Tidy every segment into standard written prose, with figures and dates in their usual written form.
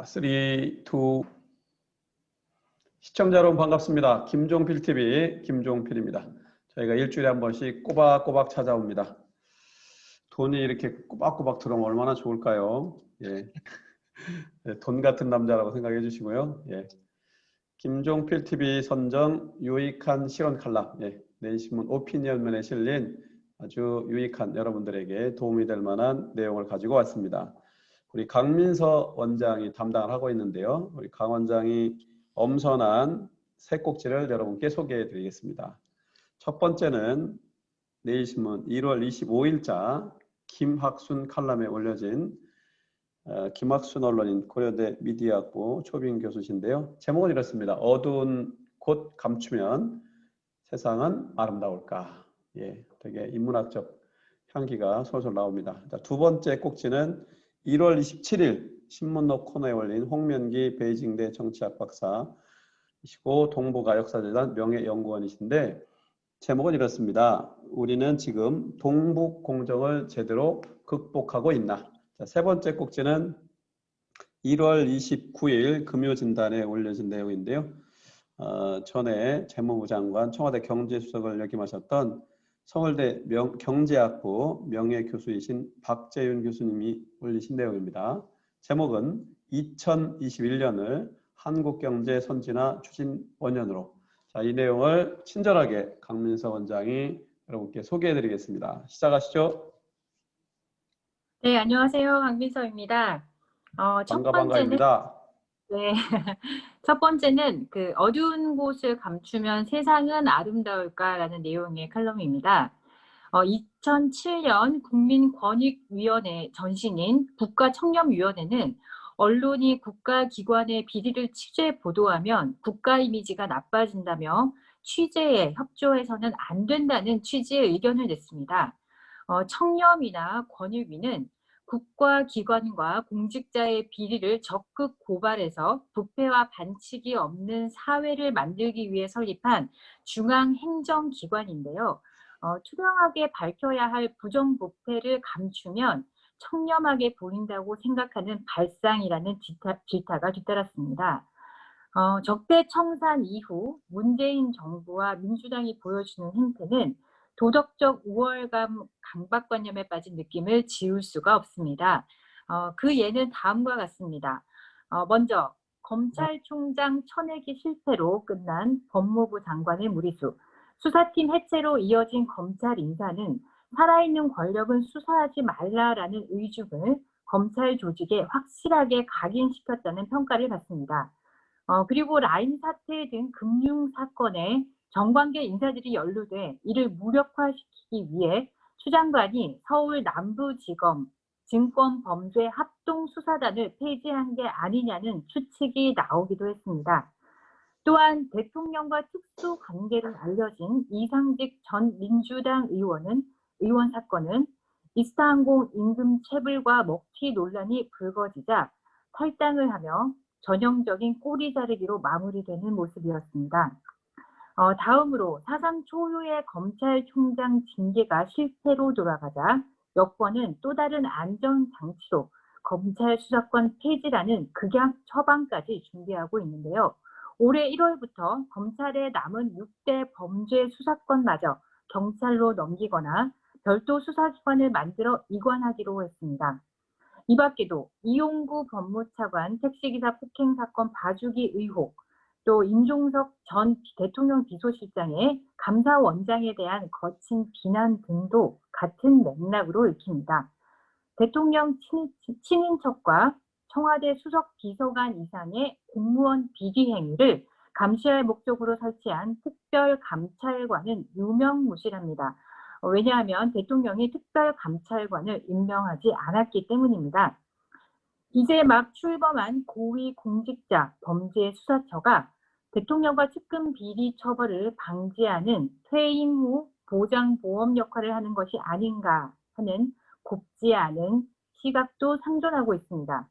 자, 3, 2. 시청자 여러분 반갑습니다. 김종필 TV 김종필입니다. 저희가 일주일에 한 번씩 꼬박꼬박 찾아옵니다. 돈이 이렇게 꼬박꼬박 들어오면 얼마나 좋을까요? 예. 돈 같은 남자라고 생각해 주시고요. 예. 김종필 TV 선정 유익한 실언 칼럼, 내일신문 오피니언면에 실린 아주 유익한 여러분들에게 도움이 될 만한 내용을 가지고 왔습니다. 우리 강민서 원장이 담당을 하고 있는데요. 우리 강 원장이 엄선한 세 꼭지를 여러분께 소개해 드리겠습니다. 첫 번째는 내일신문 1월 25일자 김학순 칼럼에 올려진 김학순 언론인 고려대 미디어학부 초빙 교수신데요. 제목은 이렇습니다. 어두운 곳 감추면 세상은 아름다울까. 예, 되게 인문학적 향기가 솔솔 나옵니다. 자, 두 번째 꼭지는 1월 27일 신문록 코너에 올린 홍면기 베이징대 정치학 박사이시고 동북아 역사재단 명예연구원이신데 제목은 이렇습니다. 우리는 지금 동북 공정을 제대로 극복하고 있나? 자, 세 번째 꼭지는 1월 29일 금요진단에 올려진 내용인데요. 전에 재무부 장관, 청와대 경제수석을 역임하셨던 서울대 경제학부 명예교수이신 박재윤 교수님이 올리신 내용입니다. 제목은 2021년을 한국경제 선진화 추진 원년으로. 자, 이 내용을 친절하게 강민서 원장이 여러분께 소개해 드리겠습니다. 시작하시죠. 네, 안녕하세요. 강민서입니다. 첫 번째는, 반갑습니다. 네, 첫 번째는 그 어두운 곳을 감추면 세상은 아름다울까라는 내용의 칼럼입니다. 2007년 국민권익위원회 전신인 국가청렴위원회는 언론이 국가기관의 비리를 취재 보도하면 국가 이미지가 나빠진다며 취재에 협조해서는 안 된다는 취지의 의견을 냈습니다. 청렴이나 권익위는 국가기관과 공직자의 비리를 적극 고발해서 부패와 반칙이 없는 사회를 만들기 위해 설립한 중앙행정기관인데요. 투명하게 밝혀야 할 부정부패를 감추면 청렴하게 보인다고 생각하는 발상이라는 질타가 뒤따랐습니다. 적폐청산 이후 문재인 정부와 민주당이 보여주는 행태는 도덕적 우월감 강박관념에 빠진 느낌을 지울 수가 없습니다. 그 예는 다음과 같습니다. 먼저 검찰총장 쳐내기 실패로 끝난 법무부 장관의 무리수, 수사팀 해체로 이어진 검찰 인사는 살아있는 권력은 수사하지 말라라는 의중을 검찰 조직에 확실하게 각인시켰다는 평가를 받습니다. 그리고 라임 사태 등 금융 사건에 정관계 인사들이 연루돼 이를 무력화시키기 위해 추 장관이 서울 남부지검 증권범죄합동수사단을 폐지한 게 아니냐는 추측이 나오기도 했습니다. 또한 대통령과 특수 관계를 알려진 이상직 전 민주당 의원 사건은 이스타항공 임금 체불과 먹튀 논란이 불거지자 탈당을 하며 전형적인 꼬리 자르기로 마무리되는 모습이었습니다. 다음으로 사상 초유의 검찰총장 징계가 실패로 돌아가자 여권은 또 다른 안전장치로 검찰 수사권 폐지라는 극약 처방까지 준비하고 있는데요. 올해 1월부터 검찰의 남은 6대 범죄 수사권마저 경찰로 넘기거나 별도 수사기관을 만들어 이관하기로 했습니다. 이 밖에도 이용구 법무차관 택시기사 폭행 사건 봐주기 의혹, 또 임종석 전 대통령 비서실장의 감사원장에 대한 거친 비난 등도 같은 맥락으로 읽힙니다. 대통령 친인척과 청와대 수석 비서관 이상의 공무원 비리 행위를 감시할 목적으로 설치한 특별감찰관은 유명무실합니다. 왜냐하면 대통령이 특별감찰관을 임명하지 않았기 때문입니다. 이제 막 출범한 고위공직자 범죄수사처가 대통령과 측근 비리 처벌을 방지하는 퇴임 후 보장보험 역할을 하는 것이 아닌가 하는 곱지 않은 시각도 상존하고 있습니다.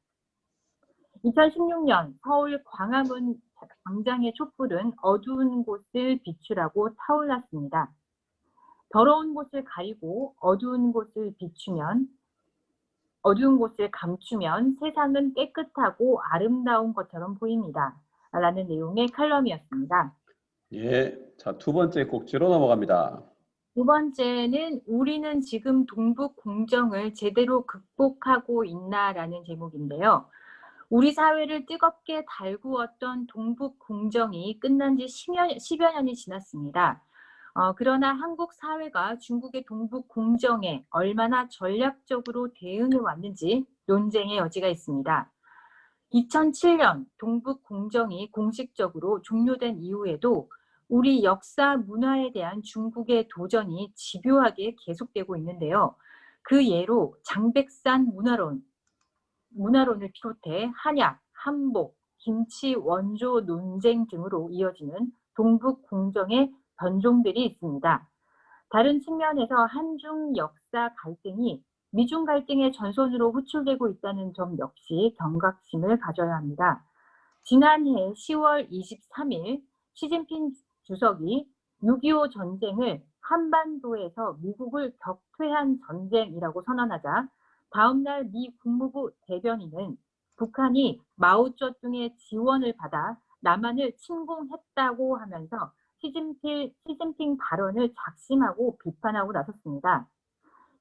2016년 서울 광화문 광장의 촛불은 어두운 곳을 비추라고 타올랐습니다. 더러운 곳을 가리고 어두운 곳을 비추면 어두운 곳을 감추면 세상은 깨끗하고 아름다운 것처럼 보입니다. 라는 내용의 칼럼이었습니다. 예. 자, 두 번째 꼭지로 넘어갑니다. 두 번째는 우리는 지금 동북 공정을 제대로 극복하고 있나라는 제목인데요. 우리 사회를 뜨겁게 달구었던 동북 공정이 끝난 지 10여 년이 지났습니다. 그러나 한국 사회가 중국의 동북 공정에 얼마나 전략적으로 대응해 왔는지 논쟁의 여지가 있습니다. 2007년 동북 공정이 공식적으로 종료된 이후에도 우리 역사 문화에 대한 중국의 도전이 집요하게 계속되고 있는데요. 그 예로 장백산 문화론을 비롯해 한약, 한복, 김치 원조 논쟁 등으로 이어지는 동북 공정의 변종들이 있습니다. 다른 측면에서 한중 역사 갈등이 미중 갈등의 전선으로 호출되고 있다는 점 역시 경각심을 가져야 합니다. 지난해 10월 23일 시진핑 주석이 6.25 전쟁을 한반도에서 미국을 격퇴한 전쟁이라고 선언하자 다음날 미 국무부 대변인은 북한이 마오쩌둥의 지원을 받아 남한을 침공했다고 하면서 시진핑 발언을 작심하고 비판하고 나섰습니다.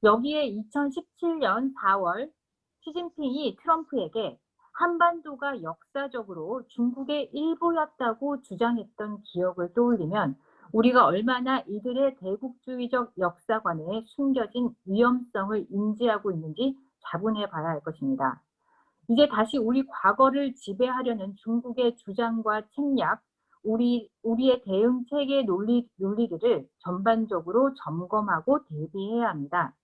여기에 2017년 4월 시진핑이 트럼프에게 한반도가 역사적으로 중국의 일부였다고 주장했던 기억을 떠올리면 우리가 얼마나 이들의 대국주의적 역사관에 숨겨진 위험성을 인지하고 있는지 자문해 봐야 할 것입니다. 이제 다시 우리 과거를 지배하려는 중국의 주장과 책략, 우리의 대응 체계 논리들을 전반적으로 점검하고 대비해야 합니다.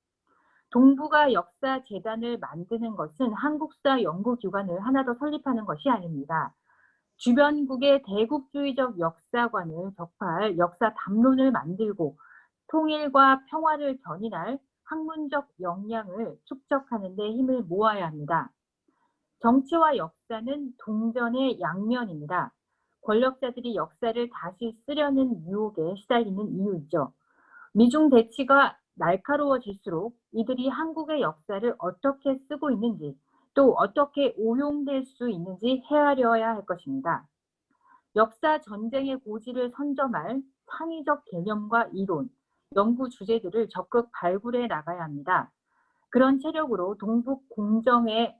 동북아 역사재단을 만드는 것은 한국사 연구기관을 하나 더 설립하는 것이 아닙니다. 주변국의 대국주의적 역사관을 격파할 역사 담론을 만들고 통일과 평화를 견인할 학문적 역량을 축적하는 데 힘을 모아야 합니다. 정치와 역사는 동전의 양면입니다. 권력자들이 역사를 다시 쓰려는 유혹에 시달리는 이유이죠. 미중 대치가 날카로워질수록 이들이 한국의 역사를 어떻게 쓰고 있는지 또 어떻게 오용될 수 있는지 헤아려야 할 것입니다. 역사 전쟁의 고지를 선점할 창의적 개념과 이론, 연구 주제들을 적극 발굴해 나가야 합니다. 그런 체력으로 동북 공정과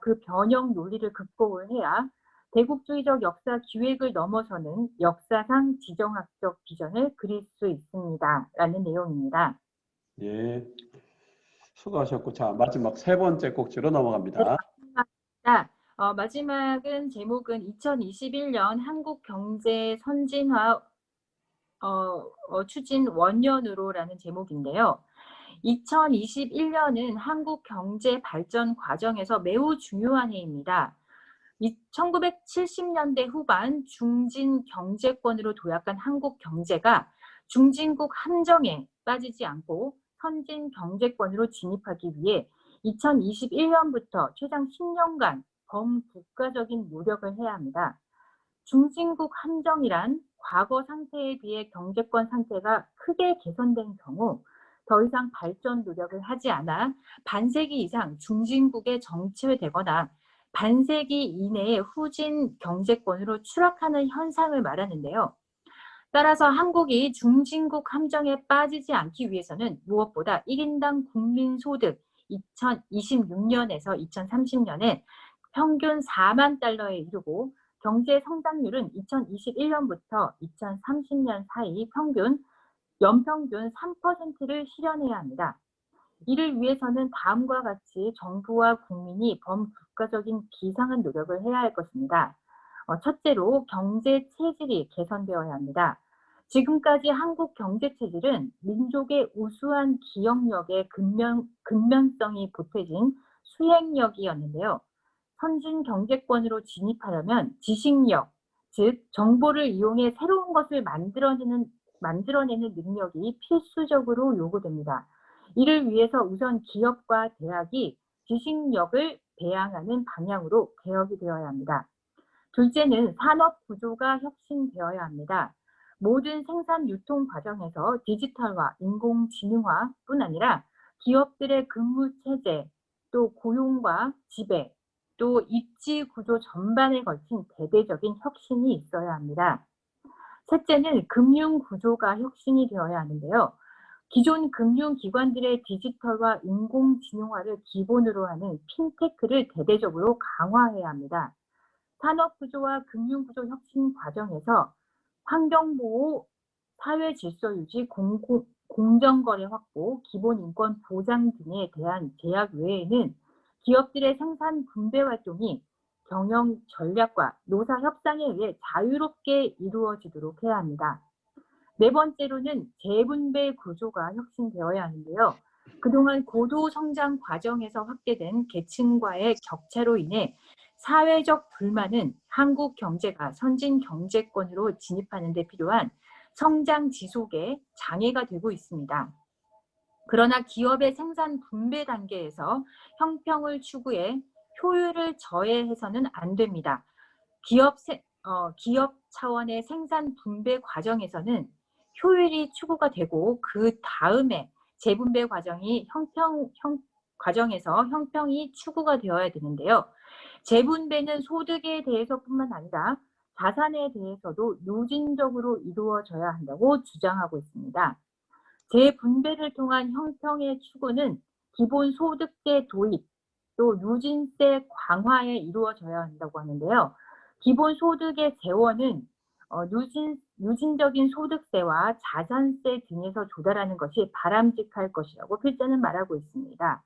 그 변형 논리를 극복을 해야 대국주의적 역사 기획을 넘어서는 역사상 지정학적 비전을 그릴 수 있습니다. 라는 내용입니다. 예. 수고하셨고, 자, 마지막 세 번째 꼭지로 넘어갑니다. 마지막은 제목은 2021년 한국 경제 선진화 추진 원년으로라는 제목인데요. 2021년은 한국 경제 발전 과정에서 매우 중요한 해입니다. 1970년대 후반 중진 경제권으로 도약한 한국 경제가 중진국 함정에 빠지지 않고 선진 경제권으로 진입하기 위해 2021년부터 최장 10년간 범국가적인 노력을 해야 합니다. 중진국 함정이란 과거 상태에 비해 경제권 상태가 크게 개선된 경우 더 이상 발전 노력을 하지 않아 반세기 이상 중진국에 정체되거나 반세기 이내에 후진 경제권으로 추락하는 현상을 말하는데요. 따라서 한국이 중진국 함정에 빠지지 않기 위해서는 무엇보다 1인당 국민소득 2026년에서 2030년에 평균 4만 달러에 이르고 경제 성장률은 2021년부터 2030년 사이 연평균 3%를 실현해야 합니다. 이를 위해서는 다음과 같이 정부와 국민이 범국가적인 비상한 노력을 해야 할 것입니다. 첫째로 경제 체질이 개선되어야 합니다. 지금까지 한국 경제 체질은 민족의 우수한 기억력에 근면성이 보태진 수행력이었는데요. 선진 경제권으로 진입하려면 지식력, 즉 정보를 이용해 새로운 것을 만들어내는 능력이 필수적으로 요구됩니다. 이를 위해서 우선 기업과 대학이 지식력을 배양하는 방향으로 개혁이 되어야 합니다. 둘째는 산업 구조가 혁신되어야 합니다. 모든 생산 유통 과정에서 디지털화, 인공지능화뿐 아니라 기업들의 근무 체제, 또 고용과 지배, 또 입지 구조 전반에 걸친 대대적인 혁신이 있어야 합니다. 셋째는 금융 구조가 혁신이 되어야 하는데요. 기존 금융기관들의 디지털화, 인공지능화를 기본으로 하는 핀테크를 대대적으로 강화해야 합니다. 산업구조와 금융구조 혁신 과정에서 환경보호, 사회질서 유지, 공정거래 확보, 기본인권 보장 등에 대한 제약 외에는 기업들의 생산 분배 활동이 경영 전략과 노사 협상에 의해 자유롭게 이루어지도록 해야 합니다. 네 번째로는 재분배 구조가 혁신되어야 하는데요. 그동안 고도 성장 과정에서 확대된 계층과의 격차로 인해 사회적 불만은 한국 경제가 선진 경제권으로 진입하는 데 필요한 성장 지속에 장애가 되고 있습니다. 그러나 기업의 생산 분배 단계에서 형평을 추구해 효율을 저해해서는 안 됩니다. 기업 차원의 생산 분배 과정에서는 효율이 추구가 되고 그 다음에 재분배 과정에서 형평이 추구가 되어야 되는데요. 재분배는 소득에 대해서뿐만 아니라 자산에 대해서도 유진적으로 이루어져야 한다고 주장하고 있습니다. 재분배를 통한 형평의 추구는 기본 소득세 도입, 또 누진세 강화에 이루어져야 한다고 하는데요. 기본 소득의 재원은 누진적인 소득세와 자산세 등에서 조달하는 것이 바람직할 것이라고 필자는 말하고 있습니다.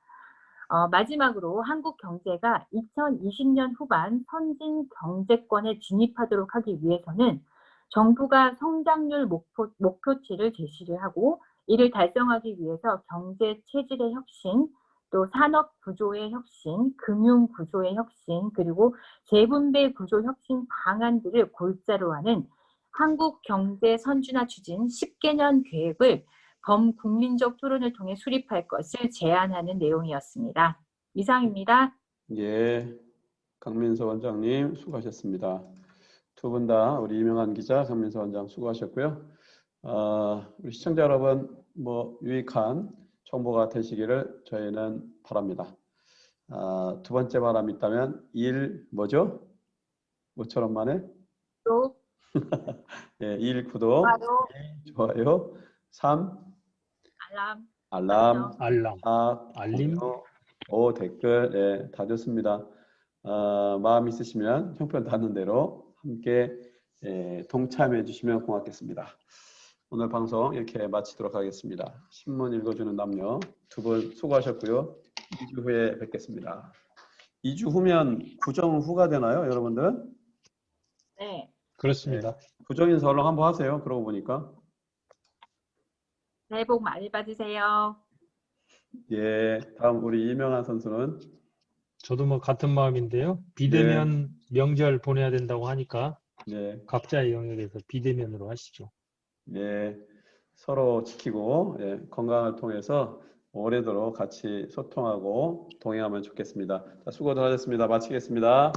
마지막으로 한국 경제가 2020년 후반 선진 경제권에 진입하도록 하기 위해서는 정부가 성장률 목표치를 제시를 하고 이를 달성하기 위해서 경제 체질의 혁신, 또 산업 구조의 혁신, 금융 구조의 혁신, 그리고 재분배 구조 혁신 방안들을 골자로 하는 한국 경제 선진화 추진 10개년 계획을 범국민적 토론을 통해 수립할 것을 제안하는 내용이었습니다. 이상입니다. 예, 강민서 원장님 수고하셨습니다. 두 분 다 우리 이명환 기자, 강민서 원장 수고하셨고요. 우리 시청자 여러분, 유익한 정보가 되시기를 저희는 바랍니다. 두 번째 바람이 있다면 1 뭐죠? 뭐처럼 만에? 또 예, 1 구독, 바로 2 좋아요, 3 알람, 알람, 4 알림. 공유, 5 댓글, 예, 다 좋습니다. 마음 있으시면 형편 닿는 대로 함께 동참해 주시면 고맙겠습니다. 오늘 방송 이렇게 마치도록 하겠습니다. 신문 읽어주는 남녀 두 분 수고하셨고요. 2주 후에 뵙겠습니다. 2주 후면 구정 후가 되나요, 여러분들? 네. 그렇습니다. 구정인사 얼른 한번 하세요. 그러고 보니까. 새해 복 많이 받으세요. 예, 다음 우리 이명환 선수는 저도 같은 마음인데요. 비대면 명절 보내야 된다고 하니까 예, 각자의 영역에서 비대면으로 하시죠. 예, 서로 지키고 건강을 통해서 오래도록 같이 소통하고 동행하면 좋겠습니다. 자, 수고들 하셨습니다. 마치겠습니다.